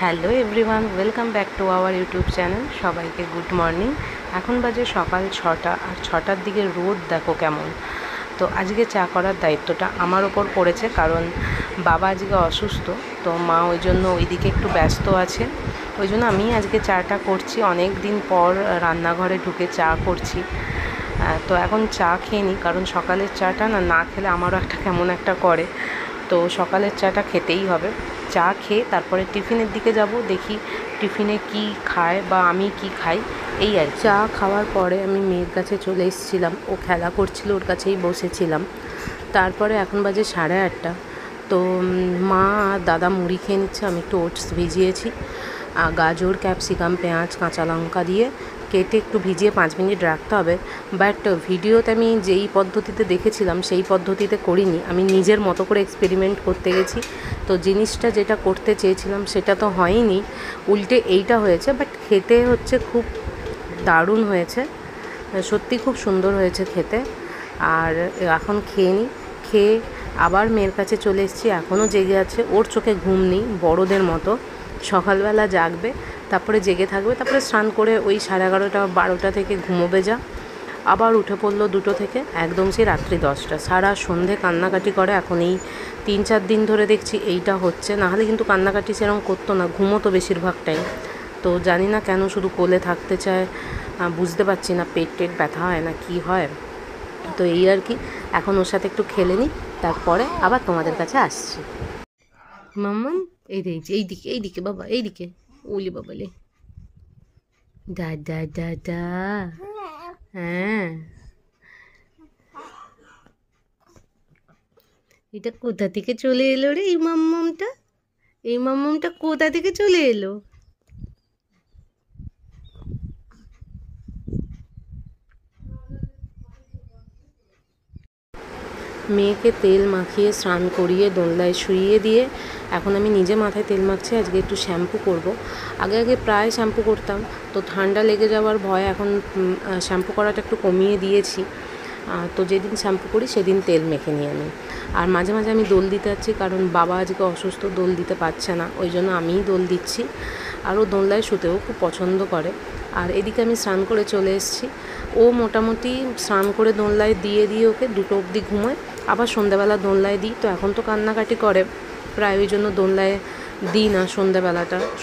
Hello everyone, welcome back to our YouTube channel. সবাইকে good morning. এখন বাজে সকাল 6টা, আর 6টার দিকে রোদ দেখো কেমন। তো আজকে চা করার দায়িত্বটা আমার ওপর পড়েছে, কারণ বাবা আজকে অসুস্থ। তো মা ওই জন্য ওইদিকে একটু ব্যস্ত আছে, ওই জন্য আমি আজকে চাটা করছি। অনেক দিন পর রান্নাঘরে ঢুকে চা করছি। তো এখন চা খেয়ে নিই, কারণ সকালের চাটা না খেলে আমারও একটা কেমন একটা করে। তো সকালের চাটা খেতেই হবে। চা খেয়ে তারপরে টিফিনের দিকে যাব, দেখি টিফিনে কি খায় বা আমি কি খাই, এই আর। চা খাওয়ার পরে আমি মেয়ের কাছে চলে এসেছিলাম, ও খেলা করছিল, ওর কাছেই বসেছিলাম। তারপরে এখন বাজে 8:30। তো মা আর দাদা মুড়ি খেয়ে নিচ্ছে, আমি একটু ওটস ভিজিয়েছি। গাজর, ক্যাপসিকাম, পেঁয়াজ, কাঁচা লঙ্কা দিয়ে কেটে একটু ভিজিয়ে 5 মিনিট রাখতে হবে। বাট ভিডিওতে আমি যেই পদ্ধতিতে দেখেছিলাম সেই পদ্ধতিতে করিনি, আমি নিজের মতো করে এক্সপেরিমেন্ট করতে গেছি। তো জিনিসটা যেটা করতে চেয়েছিলাম সেটা তো হয়নি, উল্টে এইটা হয়েছে। বাট খেতে হচ্ছে খুব দারুণ হয়েছে, সত্যি খুব সুন্দর হয়েছে খেতে। আর এখন খেয়ে নিই, খেয়ে আবার মেয়ের কাছে চলে এসেছি। এখনও জেগে আছে, ওর চোখে ঘুম নেই, বড়দের মতো সকালবেলা জাগবে, তারপরে জেগে থাকবে, তারপরে স্নান করে ওই 11:30 12টা থেকে ঘুমোবে যা। আবার উঠে পড়লো 2টো থেকে, একদম সেই রাত্রি 10টা। সারা সন্ধে কান্নাকাটি করে। এখন এই 3-4 দিন ধরে দেখছি এইটা হচ্ছে, নাহলে কিন্তু কান্নাকাটি সেরকম করতো না, ঘুমোতো বেশিরভাগ টাইম। তো জানি না কেন শুধু কোলে থাকতে চায়, বুঝতে পারছি না, পেট ব্যথা হয় না কি হয়। তো এই আর কি, এখন ওর সাথে একটু খেলে নিই, তারপরে আবার তোমাদের কাছে আসছি। মাম্মাম এইদিকে বাবা, এইদিকে। ওলি বাবালে, দাদা দাদা। হ্যাঁ, এটা কোথা থেকে চলে এলো রে? এই মাম্মামটা কোথা থেকে চলে এলো? মেয়েকে তেল মাখিয়ে স্নান করিয়ে দোলনায় শুইয়ে দিয়ে এখন আমি নিজে মাথায় তেল মাখছি। আজকে একটু শ্যাম্পু করব। আগে প্রায় শ্যাম্পু করতাম, তো ঠান্ডা লেগে যাওয়ার ভয় এখন শ্যাম্পু করাটা একটু কমিয়ে দিয়েছি। তো যেদিন শ্যাম্পু করি সেদিন তেল মেখে নিয়ে আমি। আর মাঝে মাঝে আমি দোল দিতে যাচ্ছি, কারণ বাবা আজকে অসুস্থ, দোল দিতে পারছে না, ওই জন্য আমিই দোল দিচ্ছি। আর ও দোলনায় শুতেও খুব পছন্দ করে। আর এদিকে আমি স্নান করে চলে এসেছি। ও মোটামুটি স্নান করে দোলনায় দিয়ে ওকে 2টো অবধি ঘুমোয়, আবার সন্ধ্যাবেলা দোলনায় দিই। তো এখন তো কান্নাকাটি করে প্রায়, ওই জন্য দোলনায় দিই না।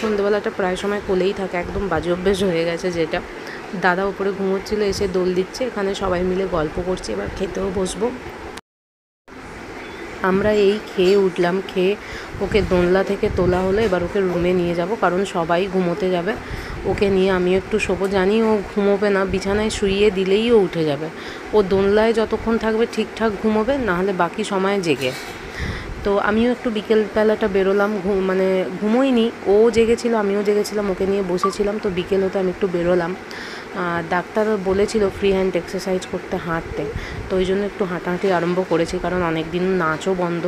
সন্ধ্যাবেলাটা প্রায় সময় কোলেই থাকে, একদম বাজে অভ্যেস হয়ে গেছে যেটা। দাদা উপরে ঘুমোচ্ছিল, এসে দোল দিচ্ছে, এখানে সবাই মিলে গল্প করছি। এবার খেতেও বসবো। আমরা এই খেয়ে উঠলাম, খেয়ে ওকে দোলনা থেকে তোলা হলো। এবার ওকে রুমে নিয়ে যাব, কারণ সবাই ঘুমোতে যাবে। ওকে নিয়ে আমিও একটু শোবো। জানি ও ঘুমোবে না, বিছানায় শুইয়ে দিলেই ও উঠে যাবে। ও দোলনায় যতক্ষণ থাকবে ঠিকঠাক ঘুমোবে, নাহলে বাকি সময় জেগে। তো আমিও একটু বিকেলবেলাটা বেরোলাম, ঘুমোইনি, ও জেগেছিল আমিও জেগেছিলাম, ওকে নিয়ে বসেছিলাম। তো বিকেল হতে আমি একটু বেরোলাম। ডাক্তার বলেছিল ফ্রি হ্যান্ড এক্সারসাইজ করতে, হাঁটতে। তো ওই জন্য একটু হাঁটাহাঁটি আরম্ভ করেছি, কারণ অনেক দিন নাচও বন্ধ।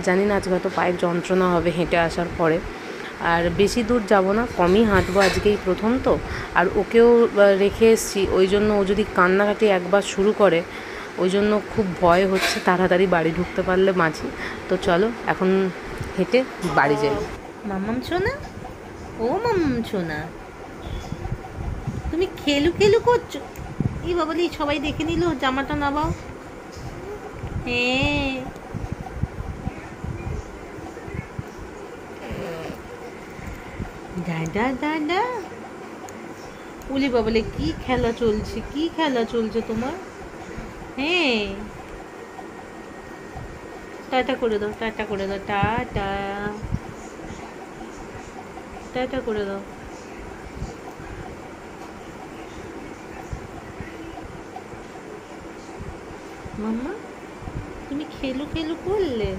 জানি না আজকে হয়তো পায়ের যন্ত্রণা হবে হেঁটে আসার পরে। আর বেশি দূর যাব না, কমই হাঁটবো, আজকেই প্রথম তো। আর ওকেও রেখে এসেছি, ওই জন্য ও যদি কান্নাকাটি একবার শুরু করে, ওই জন্য খুব ভয় হচ্ছে, তাড়াতাড়ি বাড়ি ঢুকতে পারলে বাঁচি। তো চলো এখন হেঁটে বাড়ি যাই। মাম্মাম সোনা, ও মাম্মাম সোনা, তুমি খেলু করছো? এই বাবালি, সবাই দেখে নিল, জামাটা নামাও। হ্যাঁ, দাদা দাদা। উলি বাবালে, কি খেলা চলছে তোমার? হ্যাঁ, টাটা করে দাও, টাটা টাটা করে দাও। মাম্মা, তুমি খেলু করলে?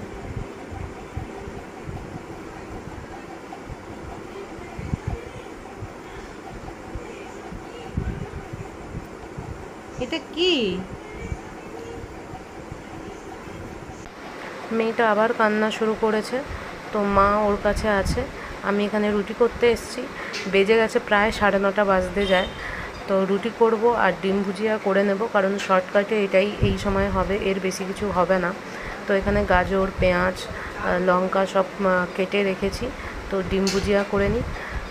এটা কি? মেয়েটা আবার কান্না শুরু করেছে, তো মা ওর কাছে আছে। আমি এখানে রুটি করতে এসেছি, বেজে গেছে প্রায় 9:30 বাজতে যায়। তো রুটি করব আর ডিম ভুজিয়া করে নেব, কারণ শর্টকাটে এটাই এই সময় হবে, এর বেশি কিছু হবে না। তো এখানে গাজর, পেঁয়াজ, লঙ্কা সব কেটে রেখেছি। তো ডিম ভুজিয়া করে নিই।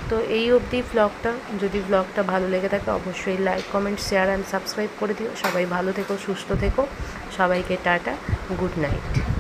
তো এই অবধি ব্লগটা, যদি ব্লগটা ভালো লেগে থাকে অবশ্যই like, comment, share and subscribe করে দিও। সবাই ভালো থেকো, সুস্থ থেকো। সবাইকে টাটা, গুড নাইট।